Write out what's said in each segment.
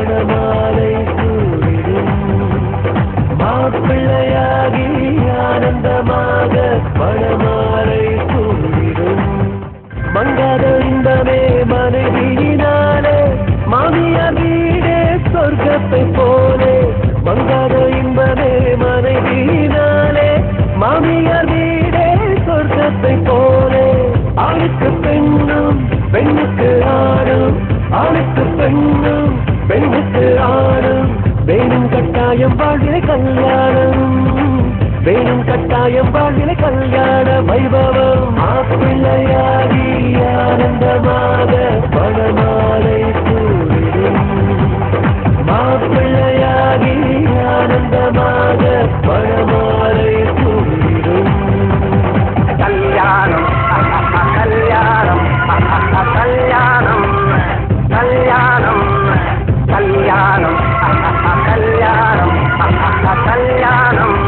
மணமாலை சூடிடும் மாப்பிள்ளையாகி ஆனந்தமாக மணமாலை சூடிடும் மங்காத இன்பமே மனைவியினாலே மாமியார் வீடே சொர்க்கத்தை போலே மங்காத இன்பமே மனைவியினாலே மாமியார் வீடே சொர்க்கத்தை போலே ஆணுக்கு பெண்ணும் பெண்ணுக்கு ஆணும் ஆணுக்கு பெண்ணும் பெண்ணுக்கு ஆணும் வேணும் கட்டாயம் வாழ்விலை கல்யாணம் வேணும் கட்டாயம் வாழ்விலை கல்யாண வைபவம் மாப்பிள்ளையாகி ஆனந்தமாக மணமாலை சூடிடும் மாப்பிள்ளையாகி ஆனந்தமாக மணமாலை சூடிடும் கல்யாணம் கல்யாணம் கல்யாணம் கல்யாணம் கல்யாணம் கல்யாணம் கல்யாணம்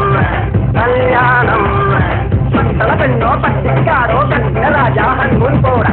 கல்யாணம் பட்டள பெண்ணோ பட்டிக்காரோ கண்ண ராஜா முன் போட